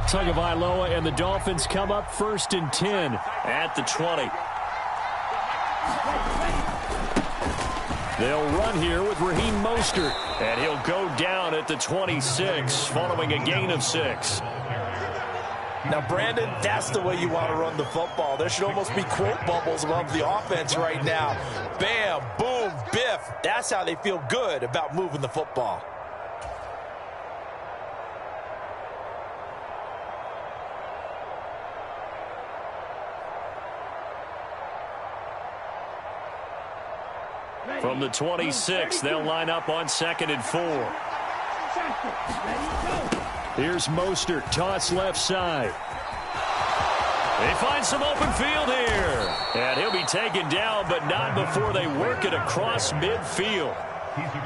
Tagovailoa and the Dolphins come up 1st and 10 at the 20. They'll run here with Raheem Mostert, and he'll go down at the 26 following a gain of 6. Now, Brandon, that's the way you want to run the football. There should almost be quote bubbles above the offense right now. Bam, boom, biff. That's how they feel good about moving the football. From the 26, they'll line up on 2nd and 4. Here's Mostert, toss left side. They find some open field here. And he'll be taken down, but not before they work it across midfield.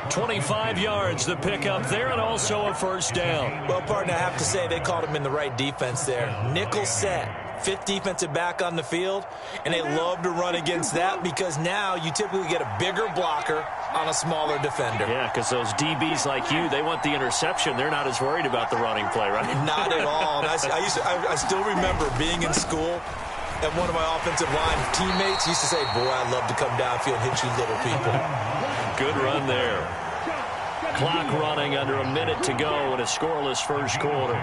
25 yards the pickup there, and also a 1st down. Well, partner, I have to say they called him in the right defense there. Nickel set. 5th defensive back on the field, and they love to run against that because now you typically get a bigger blocker on a smaller defender. Yeah, because those DBs like you, they want the interception. They're not as worried about the running play, right? Not at all. And I still remember being in school, and one of my offensive line teammates used to say, boy, I'd love to come downfield and hit you little people. Good run there. Clock running under a minute to go in a scoreless 1st quarter.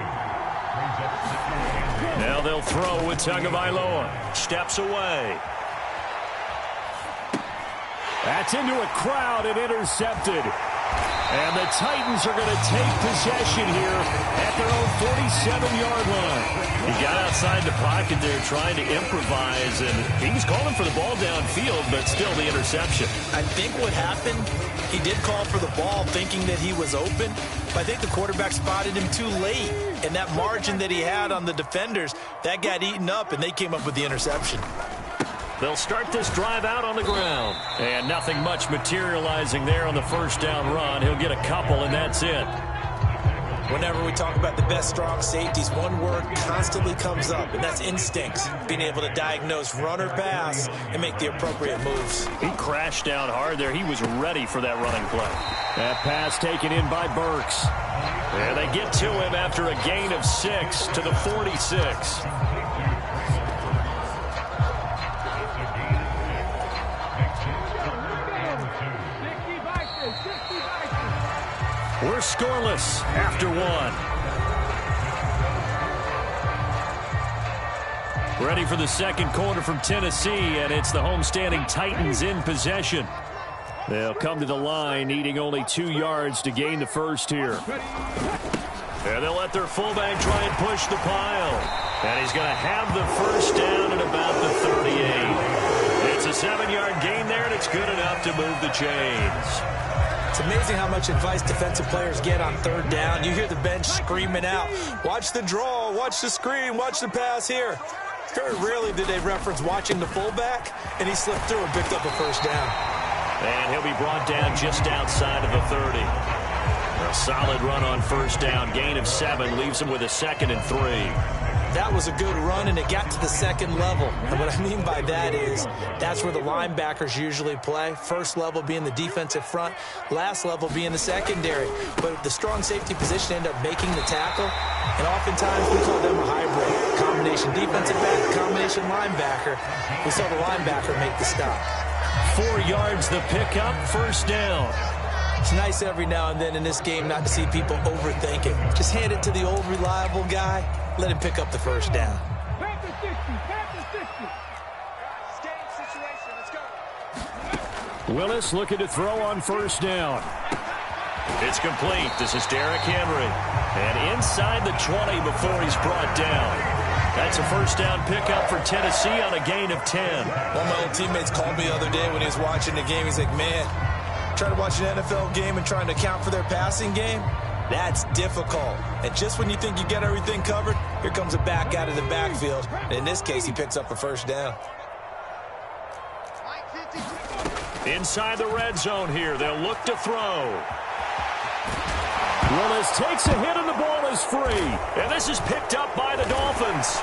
Now they'll throw with Tagovailoa. Steps away. That's into a crowd and intercepted. And the Titans are going to take possession here at their own 47-yard line. He got outside the pocket there trying to improvise, and he was calling for the ball downfield, but still the interception. I think what happened, he did call for the ball thinking that he was open, but I think the quarterback spotted him too late. And that margin that he had on the defenders, that got eaten up, and they came up with the interception. They'll start this drive out on the ground. And nothing much materializing there on the 1st down run. He'll get a couple, and that's it. Whenever we talk about the best strong safeties, one word constantly comes up, and that's instincts. Being able to diagnose run or pass and make the appropriate moves. He crashed down hard there. He was ready for that running play. That pass taken in by Burks. And they get to him after a gain of 6 to the 46. We're scoreless after 1. Ready for the 2nd quarter from Tennessee, and it's the homestanding Titans in possession. They'll come to the line, needing only 2 yards to gain the 1st here. And they'll let their fullback try and push the pile. And he's going to have the 1st down at about the 38. It's a 7-yard gain there, and it's good enough to move the chains. It's amazing how much advice defensive players get on 3rd down. You hear the bench screaming out, watch the draw, watch the screen, watch the pass here. Very rarely did they reference watching the fullback, and he slipped through and picked up a 1st down. And he'll be brought down just outside of the 30. A solid run on 1st down. Gain of 7 leaves him with a 2nd and 3. That was a good run, and it got to the 2nd level. And what I mean by that is that's where the linebackers usually play. 1st level being the defensive front, last level being the secondary. But the strong safety position ended up making the tackle, and oftentimes we call them a hybrid. Combination defensive back, combination linebacker. We saw the linebacker make the stop. 4 yards the pickup, 1st down. It's nice every now and then in this game not to see people overthink it. Just hand it to the old reliable guy. Let him pick up the 1st down. Willis looking to throw on 1st down. It's complete. This is Derrick Henry. And inside the 20 before he's brought down. That's a 1st down pickup for Tennessee on a gain of 10. One of my old teammates called me the other day when he was watching the game. He's like, man, trying to watch an NFL game and trying to account for their passing game, that's difficult. And just when you think you get everything covered, here comes a back out of the backfield. And in this case, he picks up a 1st down. Inside the red zone here, they'll look to throw. Willis takes a hit and the ball is free. And this is picked up by the Dolphins.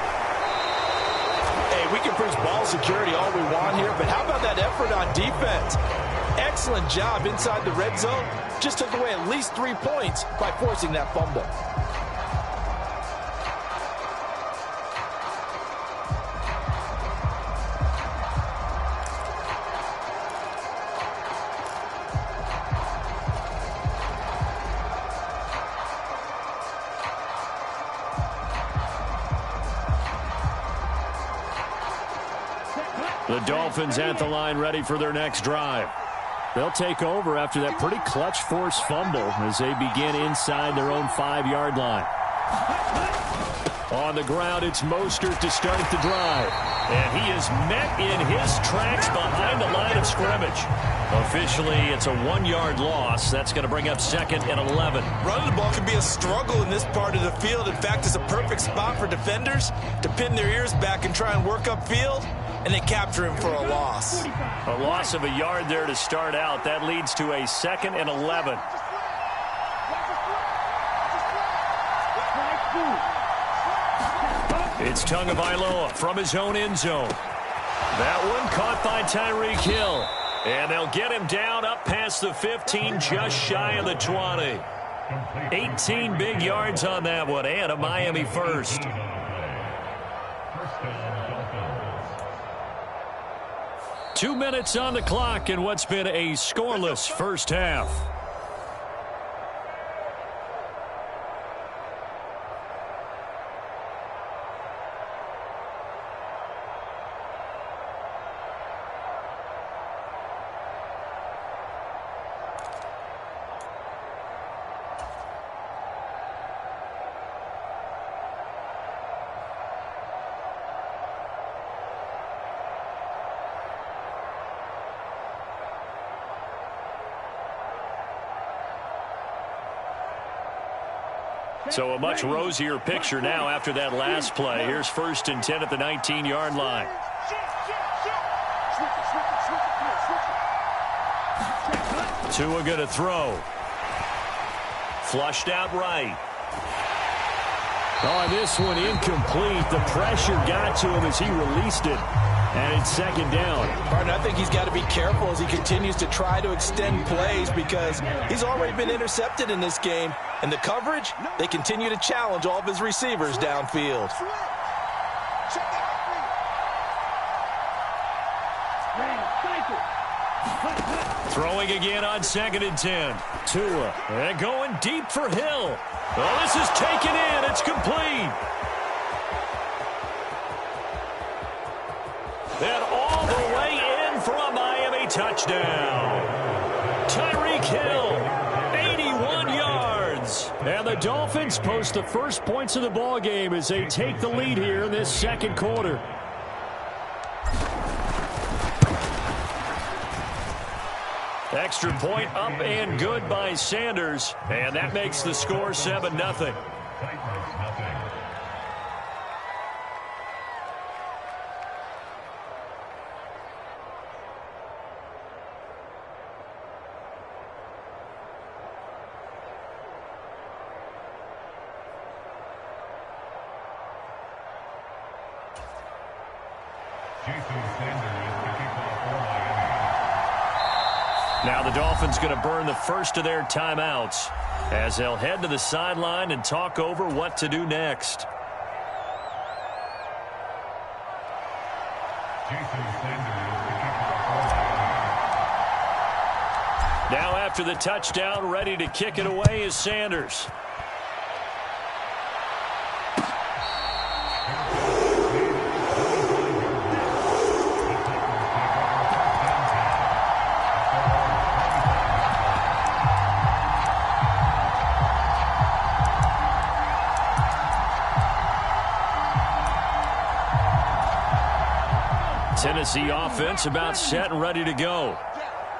Hey, we can preach ball security all we want here, but how about that effort on defense? Excellent job inside the red zone. Just took away at least 3 points by forcing that fumble. The Dolphins at the line ready for their next drive. They'll take over after that pretty clutch force fumble as they begin inside their own 5-yard line. On the ground, it's Mostert to start the drive. And he is met in his tracks behind the line of scrimmage. Officially, it's a 1-yard loss. That's going to bring up 2nd and 11. Running the ball can be a struggle in this part of the field. In fact, it's a perfect spot for defenders to pin their ears back and try and work upfield, and they capture him for a loss. A loss of a yard there to start out. That leads to a 2nd and 11. It's Tagovailoa from his own end zone. That one caught by Tyreek Hill. And they'll get him down up past the 15, just shy of the 20. 18 big yards on that one, and a Miami first. Two minutes on the clock in what's been a scoreless first half. So a much rosier picture now after that last play. Here's 1st and 10 at the 19-yard line. Tua going to throw. Flushed out right. Oh, this one incomplete. The pressure got to him as he released it. And it's 2nd down. Martin, I think he's got to be careful as he continues to try to extend plays because he's already been intercepted in this game. And the coverage, they continue to challenge all of his receivers downfield. Throwing again on 2nd and 10. Tua, and going deep for Hill. Well, this is taken in. It's complete. And all the way in for a Miami touchdown. Tyreek Hill, 81 yards. And the Dolphins post the first points of the ball game as they take the lead here in this second quarter. Extra point up and good by Sanders. And that makes the score 7-0. Now the Dolphins going to burn the first of their timeouts as they'll head to the sideline and talk over what to do next. Now after the touchdown, ready to kick it away is Sanders. Tennessee offense about set and ready to go.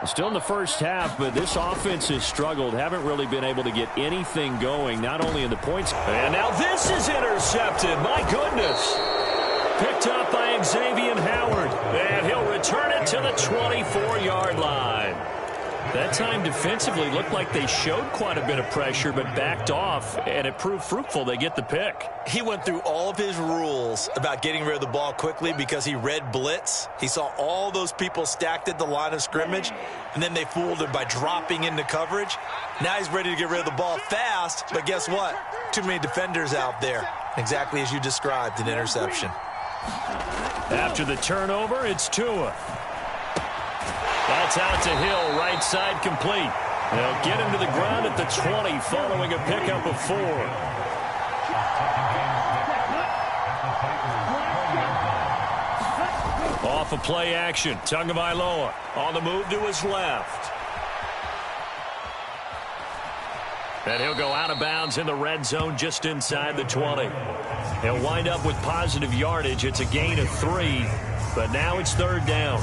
Still in the first half, but this offense has struggled. Haven't really been able to get anything going, not only in the points. And now this is intercepted. My goodness. Picked up by Xavier Howard. And he'll return it to the 24-yard line. That time defensively looked like they showed quite a bit of pressure but backed off, and it proved fruitful. They get the pick. He went through all of his rules about getting rid of the ball quickly because he read blitz. He saw all those people stacked at the line of scrimmage, and then they fooled him by dropping into coverage. Now he's ready to get rid of the ball fast, but guess what? Too many defenders out there. Exactly as you described, an interception. After the turnover, it's Tua. That's out to Hill, right side complete. They'll get him to the ground at the 20 following a pickup of 4. off of play action. Tagovailoa on the move to his left. And he'll go out of bounds in the red zone just inside the 20. He'll wind up with positive yardage. It's a gain of 3, but now it's third down.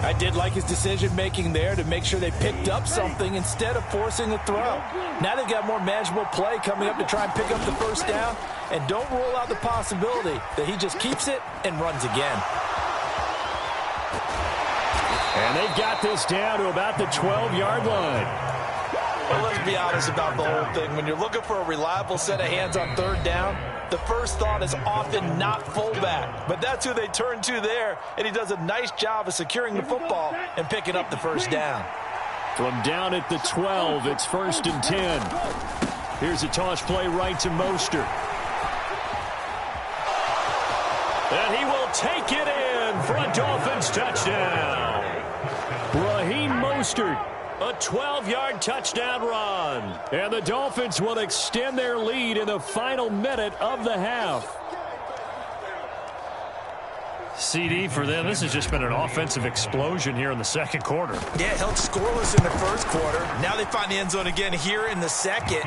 I did like his decision-making there to make sure they picked up something instead of forcing the throw. Now they've got more manageable play coming up to try and pick up the first down, and don't rule out the possibility that he just keeps it and runs again. And they've got this down to about the 12-yard line. Well, let's be honest about the whole thing. When you're looking for a reliable set of hands on third down, the first thought is often not fullback. But that's who they turn to there, and he does a nice job of securing the football and picking up the first down. From down at the 12, it's 1st and 10. Here's a toss play right to Mostert. And he will take it in for a Dolphins touchdown. Raheem Mostert. A 12-yard touchdown run. And the Dolphins will extend their lead in the final minute of the half. CD for them. This has just been an offensive explosion here in the second quarter. Yeah, held scoreless in the first quarter. Now they find the end zone again here in the second.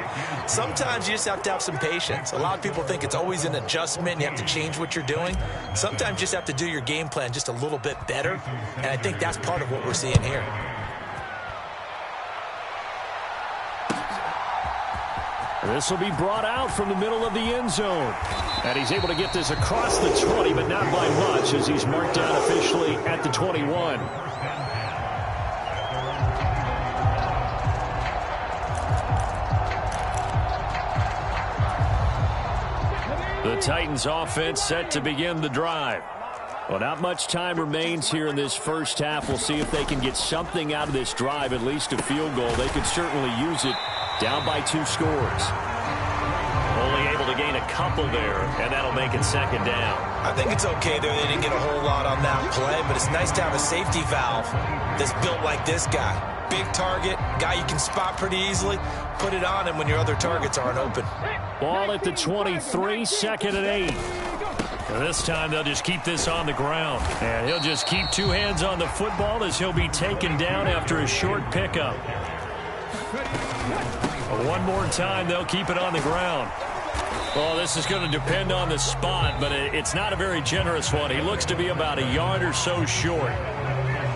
Sometimes you just have to have some patience. A lot of people think it's always an adjustment and you have to change what you're doing. Sometimes you just have to do your game plan just a little bit better. And I think that's part of what we're seeing here. This will be brought out from the middle of the end zone. And he's able to get this across the 20, but not by much as he's marked down officially at the 21. The Titans offense set to begin the drive. Well, not much time remains here in this first half. We'll see if they can get something out of this drive, at least a field goal. They could certainly use it. Down by 2 scores. Only able to gain a couple there, and that'll make it second down. I think it's okay there. They didn't get a whole lot on that play, but it's nice to have a safety valve that's built like this guy. Big target, guy you can spot pretty easily. Put it on him when your other targets aren't open. Ball at the 23, 2nd and 8. And this time they'll just keep this on the ground. And he'll just keep 2 hands on the football as he'll be taken down after a short pickup. One more time, they'll keep it on the ground. Well, this is going to depend on the spot, but it's not a very generous one. He looks to be about a yard or so short.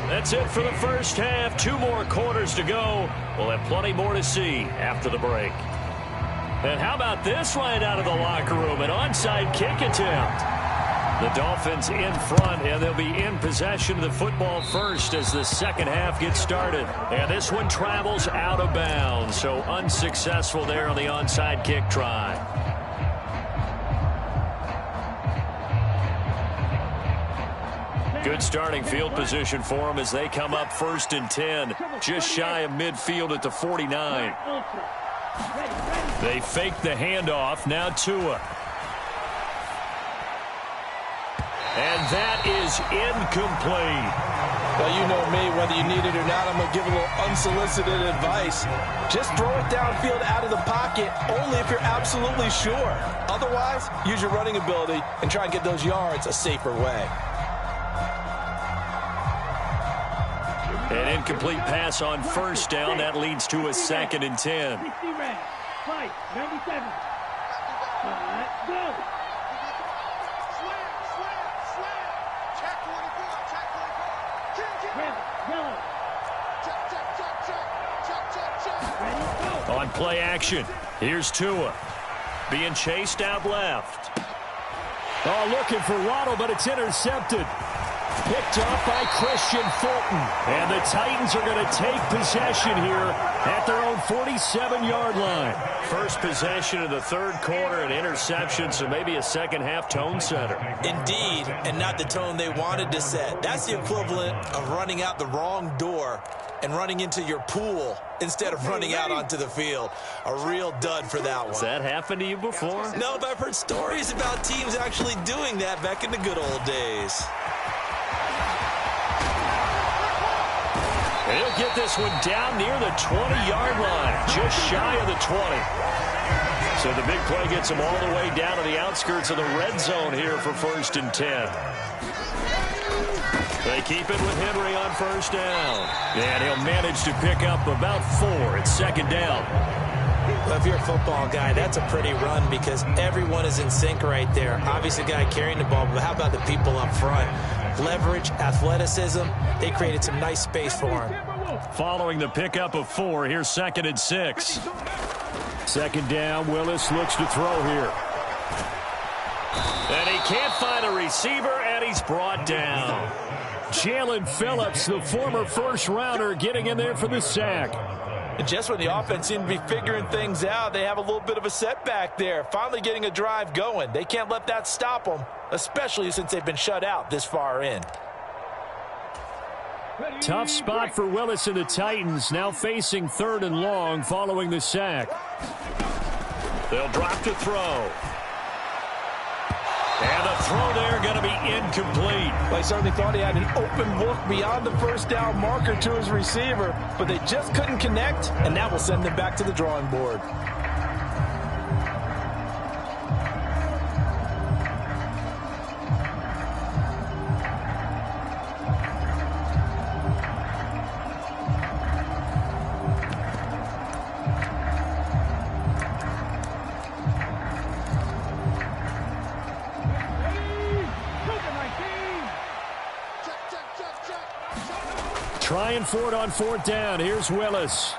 That's it for the first half. 2 more quarters to go. We'll have plenty more to see after the break. And how about this right out of the locker room? An onside kick attempt. The Dolphins in front, and they'll be in possession of the football first as the second half gets started. And this one travels out of bounds, so unsuccessful there on the onside kick try. Good starting field position for them as they come up 1st and 10, just shy of midfield at the 49. They fake the handoff, now Tua. And that is incomplete. Well, you know me, whether you need it or not, I'm going to give a little unsolicited advice. Just throw it downfield out of the pocket, only if you're absolutely sure. Otherwise, use your running ability and try and get those yards a safer way. An incomplete pass on 1st down. That leads to a 2nd and 10. 60 red. Fight. 97. Go. On play action, here's Tua. Being chased out left. Oh, looking for Waddle, but it's intercepted. Picked up by Christian Fulton. And the Titans are going to take possession here at their own 47-yard line. First possession of the third quarter, an interception, so maybe a second-half tone setter. Indeed, and not the tone they wanted to set. That's the equivalent of running out the wrong door and running into your pool instead of running out onto the field. A real dud for that one. Has that happened to you before? No, but I've heard stories about teams actually doing that back in the good old days. He'll get this one down near the 20-yard line, just shy of the 20. So the big play gets him all the way down to the outskirts of the red zone here for 1st and 10. They keep it with Henry on first down. And he'll manage to pick up about 4 at second down. Well, if you're a football guy, that's a pretty run because everyone is in sync right there. Obviously, the guy carrying the ball, but how about the people up front? Leverage, athleticism, they created some nice space for him. Following the pickup of 4, here's 2nd and 6. Second down, Willis looks to throw here. And he can't find a receiver, and he's brought down. Jalen Phillips, the former first-rounder, getting in there for the sack. And just when the offense seemed to be figuring things out, they have a little bit of a setback there. Finally getting a drive going. They can't let that stop them, especially since they've been shut out this far in. Tough spot for Willis and the Titans, now facing 3rd and long following the sack. They'll drop to throw. And the throw there going to be incomplete. Well, he certainly thought he had an open look beyond the first down marker to his receiver, but they just couldn't connect, and that will send them back to the drawing board. Trying for it on 4th down. Here's Willis.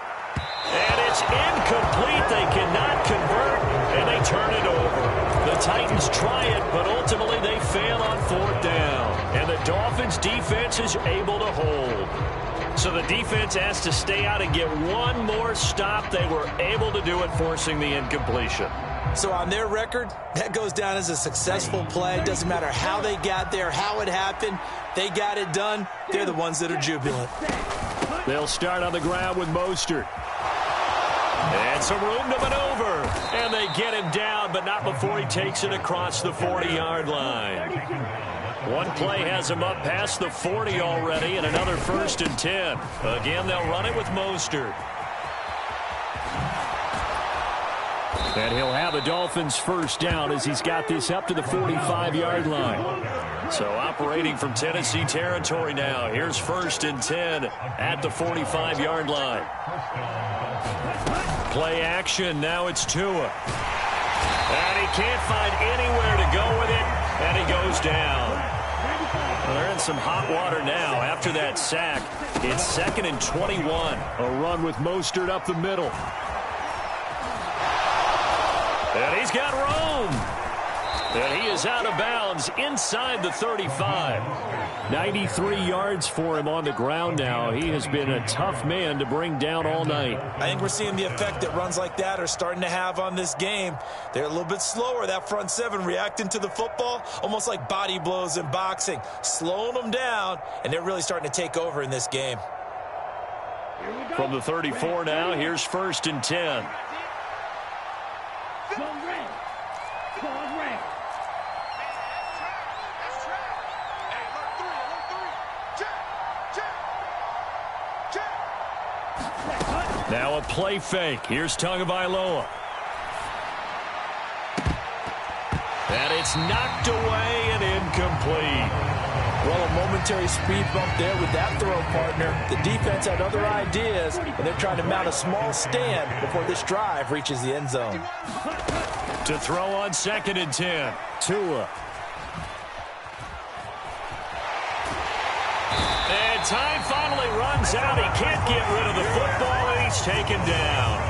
And it's incomplete. They cannot convert, and they turn it over. The Titans try it, but ultimately they fail on 4th down. And the Dolphins' defense is able to hold. So the defense has to stay out and get one more stop. They were able to do it, forcing the incompletion. So on their record, that goes down as a successful play. Doesn't matter how they got there, how it happened. They got it done. They're the ones that are jubilant. They'll start on the ground with Mostert. And some room to maneuver. And they get him down, but not before he takes it across the 40-yard line. One play has him up past the 40 already, and another 1st and 10. Again, they'll run it with Mostert. And he'll have the Dolphins' first down as he's got this up to the 45-yard line. So operating from Tennessee territory now. Here's 1st and 10 at the 45-yard line. Play action. Now it's Tua. And he can't find anywhere to go with it. And he goes down. Well, they're in some hot water now after that sack. It's 2nd and 21. A run with Mostert up the middle. And he's got room. And he is out of bounds inside the 35. 93 yards for him on the ground now. He has been a tough man to bring down all night. I think we're seeing the effect that runs like that are starting to have on this game. They're a little bit slower, that front 7, reacting to the football, almost like body blows in boxing, slowing them down, and they're really starting to take over in this game. From the 34 now, here's 1st and 10. Now a play fake. Here's Tagovailoa. And it's knocked away and incomplete. Well, a momentary speed bump there with that throw, partner. The defense had other ideas, and they're trying to mount a small stand before this drive reaches the end zone. To throw on 2nd and 10. Tua. And time finally runs out. He can't get rid of the football, and he's taken down.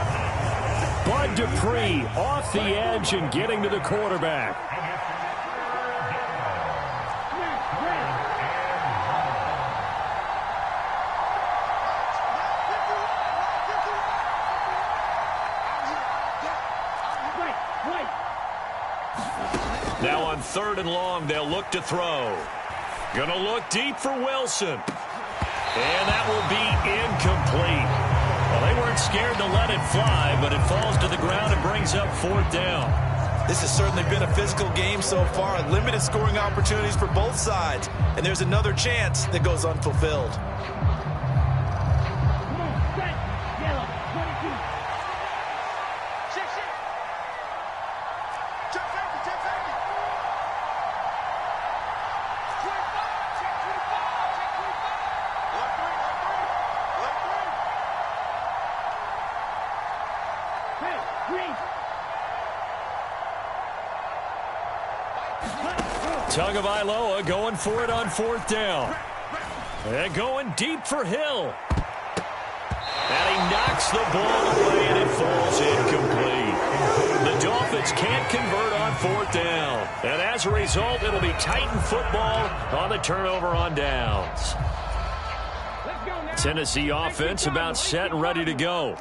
Bud Dupree off the edge and getting to the quarterback. Now on 3rd and long, they'll look to throw. Gonna look deep for Wilson. And that will be incomplete. Well, they weren't scared to let it fly, but it falls to the ground and brings up 4th down. This has certainly been a physical game so far. Limited scoring opportunities for both sides. And there's another chance that goes unfulfilled. Tagovailoa going for it on 4th down. And going deep for Hill. And he knocks the ball away, and it falls incomplete. The Dolphins can't convert on 4th down. And as a result, it'll be Titan football on the turnover on downs. Tennessee offense about set and ready to go.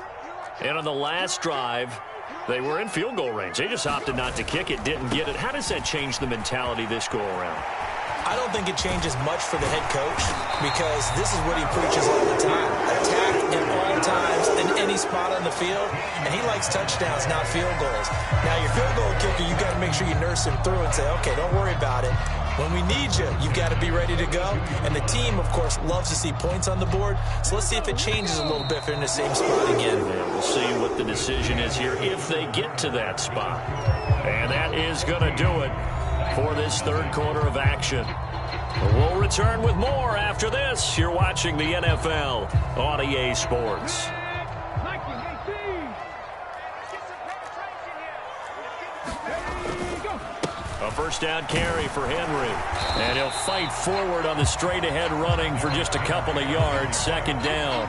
And on the last drive, they were in field goal range. They just opted not to kick it, didn't get it. How does that change the mentality this go-around? I don't think it changes much for the head coach because this is what he preaches all the time. Attack at all times in any spot on the field, and he likes touchdowns, not field goals. Now, your field goal kicker, you've got to make sure you nurse him through and say, okay, don't worry about it. When we need you, you've got to be ready to go. And the team, of course, loves to see points on the board. So let's see if it changes a little bit if they're in the same spot again. Yeah, we'll see what the decision is here if they get to that spot. And that is going to do it for this third quarter of action. We'll return with more after this. You're watching the NFL on EA Sports. A first down carry for Henry. And he'll fight forward on the straight-ahead running for just a couple of yards. 2nd down.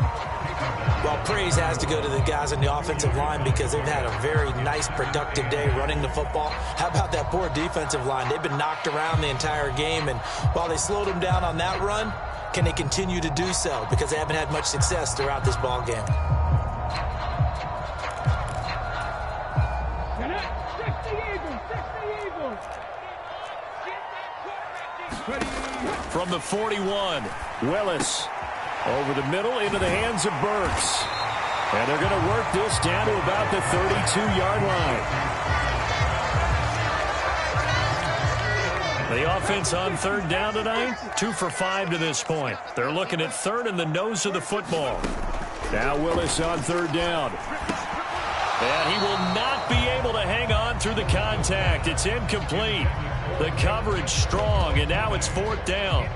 Well, praise has to go to the guys on the offensive line because they've had a very nice, productive day running the football. How about that poor defensive line? They've been knocked around the entire game, and while they slowed them down on that run, can they continue to do so? Because they haven't had much success throughout this ball game. From the 41, Willis over the middle into the hands of Burks. And they're going to work this down to about the 32-yard line. The offense on 3rd down tonight, 2 for 5 to this point. They're looking at 3rd and the nose of the football. Now Willis on 3rd down. And he will not be able to hang on through the contact. It's incomplete. The coverage strong, and now it's 4th down.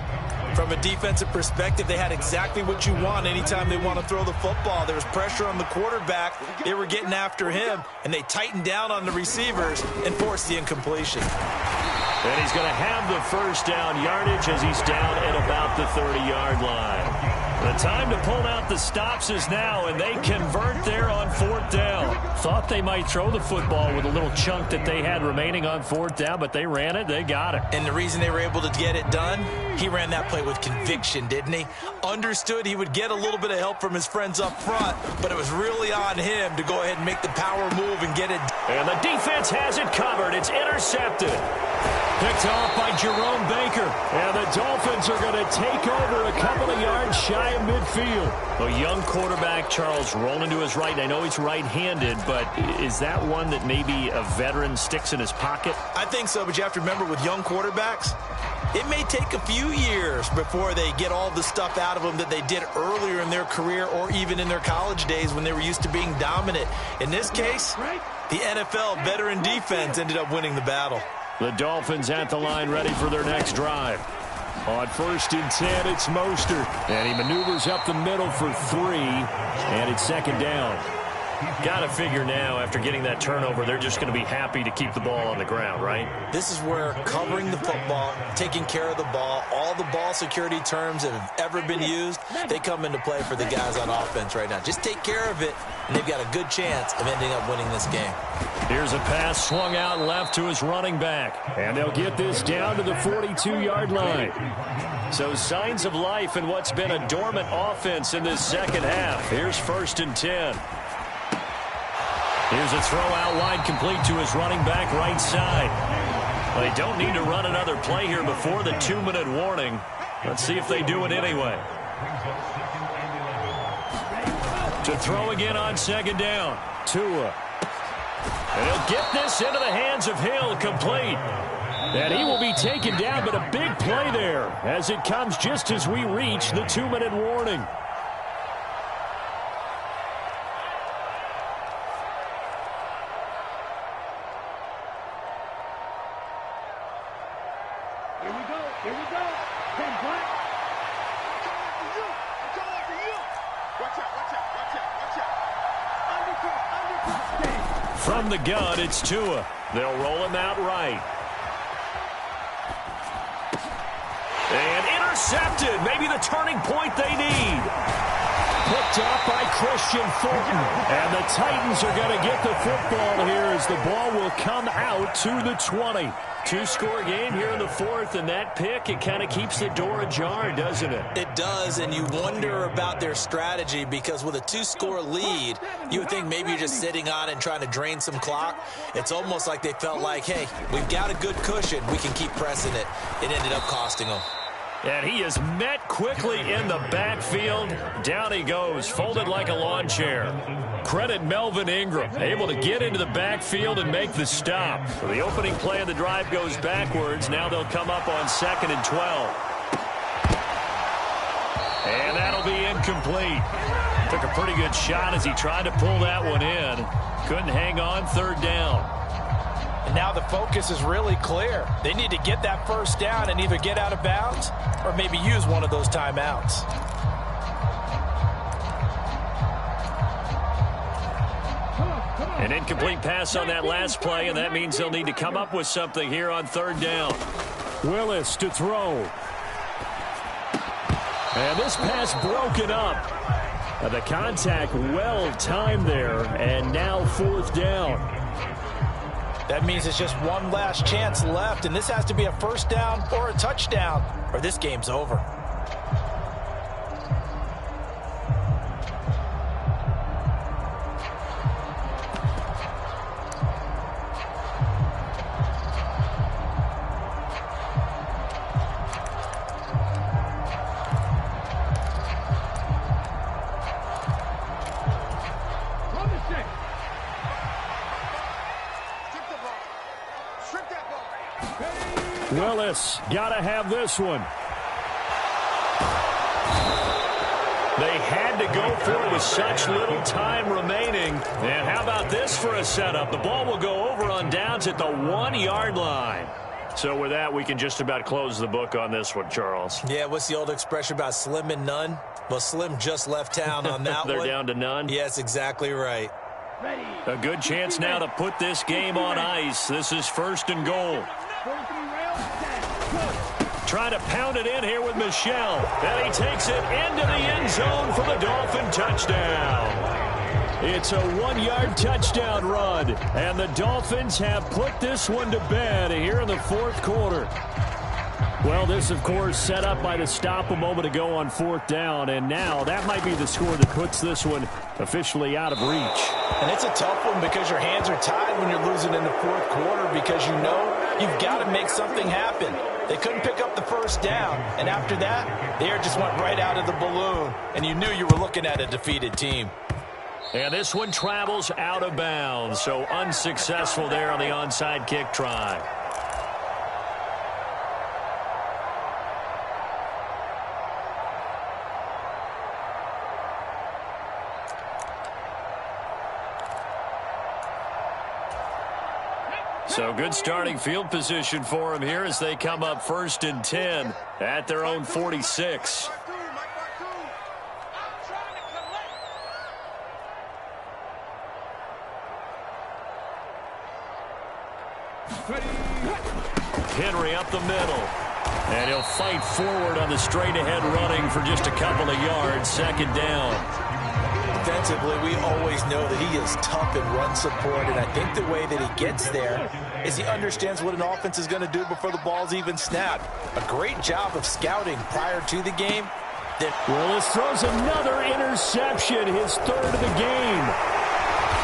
From a defensive perspective, they had exactly what you want anytime they want to throw the football. There was pressure on the quarterback. They were getting after him, and they tightened down on the receivers and forced the incompletion. And he's going to have the first down yardage as he's down at about the 30-yard line. The time to pull out the stops is now, and they convert there on 4th down. Thought they might throw the football with a little chunk that they had remaining on 4th down, but they ran it, they got it. And the reason they were able to get it done, he ran that play with conviction, didn't he? Understood he would get a little bit of help from his friends up front, but it was really on him to go ahead and make the power move and get it. And the defense has it covered. It's intercepted. Picked off by Jerome Baker. And the Dolphins are going to take over a couple of yards shy of midfield. A young quarterback, Charles, rolling to his right. I know he's right-handed, but is that one that maybe a veteran sticks in his pocket? I think so, but you have to remember with young quarterbacks, it may take a few years before they get all the stuff out of them that they did earlier in their career or even in their college days when they were used to being dominant. In this case, the NFL veteran defense ended up winning the battle. The Dolphins at the line ready for their next drive. On 1st and 10, it's Mostert. And he maneuvers up the middle for 3. And it's 2nd down. Got to figure now, after getting that turnover, they're just going to be happy to keep the ball on the ground, right? This is where covering the football, taking care of the ball, all the ball security terms that have ever been used, they come into play for the guys on offense right now. Just take care of it, and they've got a good chance of ending up winning this game. Here's a pass swung out left to his running back. And they'll get this down to the 42-yard line. So signs of life in what's been a dormant offense in this second half. Here's 1st and 10. Here's a throw out wide complete to his running back right side. Well, they don't need to run another play here before the 2-minute warning. Let's see if they do it anyway. To throw again on 2nd down. Tua. And he'll get this into the hands of Hill, complete. And he will be taken down, but a big play there as it comes just as we reach the 2-minute warning. Here we go. 10 black. From the gun, it's Tua. They'll roll him out right. intercepted. Maybe the turning point they need. Picked up by Christian Fulton. And the Titans are going to get the football here as the ball will come out to the 20. Two-score game here in the fourth, and that pick, it kind of keeps the door ajar, doesn't it? It does, and you wonder about their strategy because with a two-score lead, you would think maybe you're just sitting on it and trying to drain some clock. It's almost like they felt like, hey, we've got a good cushion. We can keep pressing it. It ended up costing them. And he is met quickly in the backfield. Down he goes, folded like a lawn chair. Credit Melvin Ingram, able to get into the backfield and make the stop. The opening play of the drive goes backwards. Now they'll come up on 2nd and 12. And that'll be incomplete. Took a pretty good shot as he tried to pull that one in. Couldn't hang on, 3rd down. And now the focus is really clear. They need to get that first down and either get out of bounds or maybe use one of those timeouts. An incomplete pass on that last play, and that means they'll need to come up with something here on 3rd down. Willis to throw. And this pass broken up. The contact well timed there, and now 4th down. That means it's just one last chance left, and this has to be a first down or a touchdown, or this game's over. Willis, gotta have this one. They had to go for it with such little time remaining. And how about this for a setup? The ball will go over on downs at the 1-yard line. So with that, we can just about close the book on this one, Charles. Yeah, what's the old expression about slim and none? Well, Slim just left town on that They're one. down to none? Yes, exactly right. A good chance now to put this game on ice. This is 1st and goal. Trying to pound it in here with Michel. And he takes it into the end zone for the Dolphin touchdown. It's a 1-yard touchdown run. And the Dolphins have put this one to bed here in the 4th quarter. Well, this, of course, set up by the stop a moment ago on 4th down. And now that might be the score that puts this one officially out of reach. And it's a tough one because your hands are tied when you're losing in the 4th quarter because you know you've got to make something happen. They couldn't pick up the first down, and after that, the air just went right out of the balloon, and you knew you were looking at a defeated team. And this one travels out of bounds, so unsuccessful there on the onside kick try. So good starting field position for them here as they come up 1st and 10 at their own 46. Henry up the middle. And he'll fight forward on the straight-ahead running for just a couple of yards. 2nd down. Defensively, we always know that he is tough in run support, and I think the way that he gets there is he understands what an offense is going to do before the ball's even snapped. A great job of scouting prior to the game. Willis throws another interception, his 3rd of the game.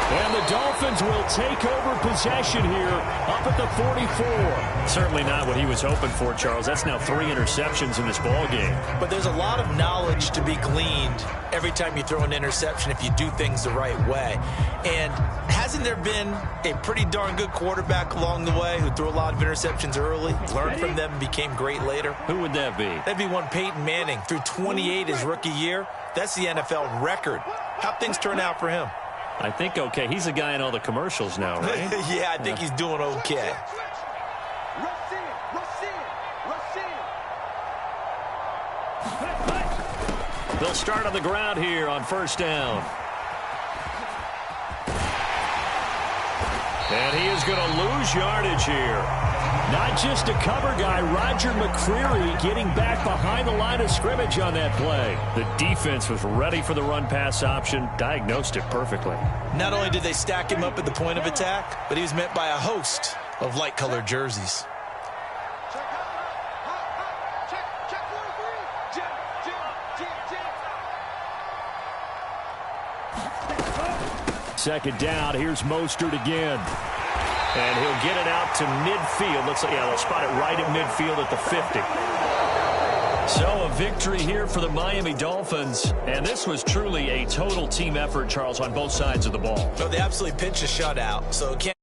And the Dolphins will take over possession here up at the 44. Certainly not what he was hoping for, Charles. That's now 3 interceptions in this ball game. But there's a lot of knowledge to be gleaned every time you throw an interception if you do things the right way. And hasn't there been a pretty darn good quarterback along the way who threw a lot of interceptions early, learned from them, and became great later? Who would that be? That'd be one Peyton Manning. Threw 28 his rookie year. That's the NFL record. How'd things turn out for him? I think okay. He's the guy in all the commercials now, right? Yeah, I think he's doing okay. They'll start on the ground here on 1st down. And he is going to lose yardage here. Not just a cover guy, Roger McCreary getting back behind the line of scrimmage on that play. The defense was ready for the run-pass option, diagnosed it perfectly. Not only did they stack him up at the point of attack, but he was met by a host of light-colored jerseys. Second down, here's Mostert again. And he'll get it out to midfield. Looks like, yeah, they'll spot it right at midfield at the 50. So a victory here for the Miami Dolphins. And this was truly a total team effort, Charles, on both sides of the ball. No, they absolutely pitched a shutout. So it can't